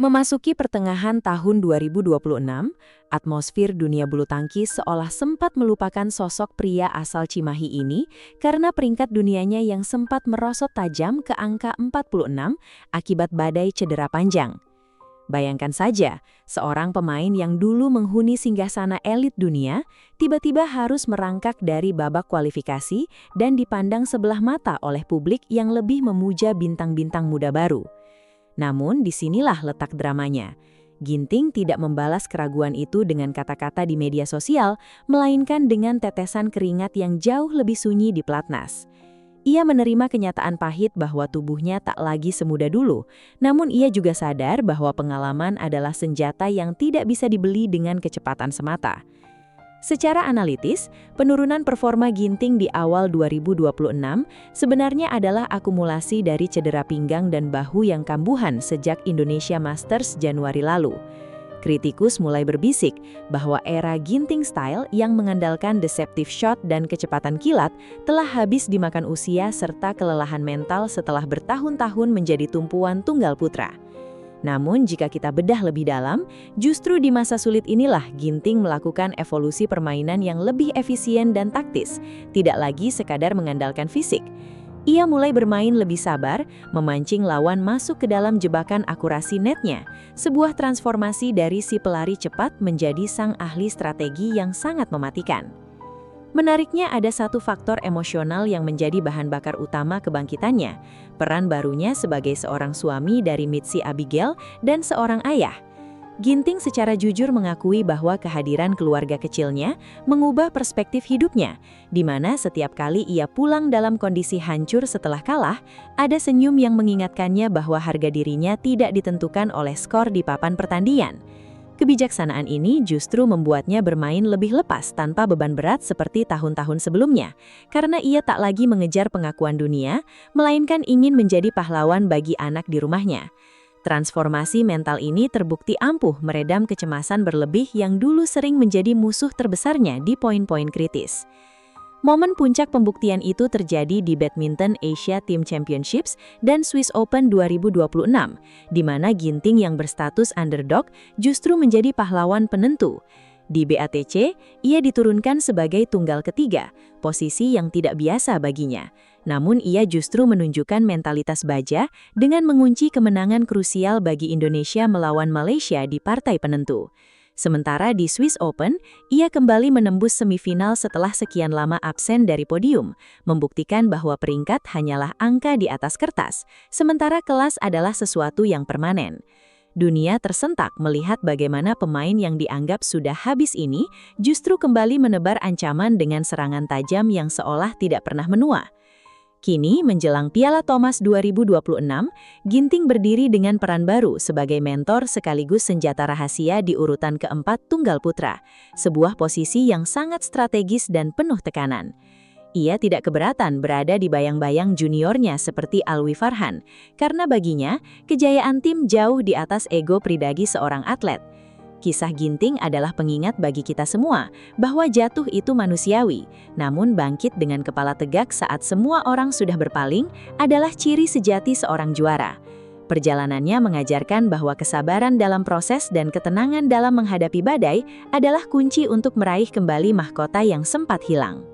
Memasuki pertengahan tahun 2026, atmosfer dunia bulu tangkis seolah sempat melupakan sosok pria asal Cimahi ini karena peringkat dunianya yang sempat merosot tajam ke angka 46 akibat badai cedera panjang. Bayangkan saja, seorang pemain yang dulu menghuni singgasana elit dunia, tiba-tiba harus merangkak dari babak kualifikasi dan dipandang sebelah mata oleh publik yang lebih memuja bintang-bintang muda baru. Namun disinilah letak dramanya. Ginting tidak membalas keraguan itu dengan kata-kata di media sosial, melainkan dengan tetesan keringat yang jauh lebih sunyi di pelatnas. Ia menerima kenyataan pahit bahwa tubuhnya tak lagi semuda dulu, namun ia juga sadar bahwa pengalaman adalah senjata yang tidak bisa dibeli dengan kecepatan semata. Secara analitis, penurunan performa Ginting di awal 2026 sebenarnya adalah akumulasi dari cedera pinggang dan bahu yang kambuhan sejak Indonesia Masters Januari lalu. Kritikus mulai berbisik bahwa era Ginting style yang mengandalkan deceptive shot dan kecepatan kilat telah habis dimakan usia serta kelelahan mental setelah bertahun-tahun menjadi tumpuan tunggal putra. Namun jika kita bedah lebih dalam, justru di masa sulit inilah Ginting melakukan evolusi permainan yang lebih efisien dan taktis, tidak lagi sekadar mengandalkan fisik. Ia mulai bermain lebih sabar, memancing lawan masuk ke dalam jebakan akurasi netnya, sebuah transformasi dari si pelari cepat menjadi sang ahli strategi yang sangat mematikan. Menariknya ada satu faktor emosional yang menjadi bahan bakar utama kebangkitannya, peran barunya sebagai seorang suami dari Mitzi Abigail dan seorang ayah. Ginting secara jujur mengakui bahwa kehadiran keluarga kecilnya mengubah perspektif hidupnya, di mana setiap kali ia pulang dalam kondisi hancur setelah kalah, ada senyum yang mengingatkannya bahwa harga dirinya tidak ditentukan oleh skor di papan pertandingan. Kebijaksanaan ini justru membuatnya bermain lebih lepas tanpa beban berat seperti tahun-tahun sebelumnya, karena ia tak lagi mengejar pengakuan dunia, melainkan ingin menjadi pahlawan bagi anak di rumahnya. Transformasi mental ini terbukti ampuh meredam kecemasan berlebih yang dulu sering menjadi musuh terbesarnya di poin-poin kritis. Momen puncak pembuktian itu terjadi di Badminton Asia Team Championships dan Swiss Open 2026, di mana Ginting yang berstatus underdog justru menjadi pahlawan penentu. Di BATC, ia diturunkan sebagai tunggal ketiga, posisi yang tidak biasa baginya. Namun ia justru menunjukkan mentalitas baja dengan mengunci kemenangan krusial bagi Indonesia melawan Malaysia di partai penentu. Sementara di Swiss Open, ia kembali menembus semifinal setelah sekian lama absen dari podium, membuktikan bahwa peringkat hanyalah angka di atas kertas, sementara kelas adalah sesuatu yang permanen. Dunia tersentak melihat bagaimana pemain yang dianggap sudah habis ini justru kembali menebar ancaman dengan serangan tajam yang seolah tidak pernah menua. Kini, menjelang Piala Thomas 2026, Ginting berdiri dengan peran baru sebagai mentor sekaligus senjata rahasia di urutan keempat tunggal putra, sebuah posisi yang sangat strategis dan penuh tekanan. Ia tidak keberatan berada di bayang-bayang juniornya seperti Alwi Farhan, karena baginya, kejayaan tim jauh di atas ego pribadi seorang atlet. Kisah Ginting adalah pengingat bagi kita semua bahwa jatuh itu manusiawi, namun bangkit dengan kepala tegak saat semua orang sudah berpaling adalah ciri sejati seorang juara. Perjalanannya mengajarkan bahwa kesabaran dalam proses dan ketenangan dalam menghadapi badai adalah kunci untuk meraih kembali mahkota yang sempat hilang.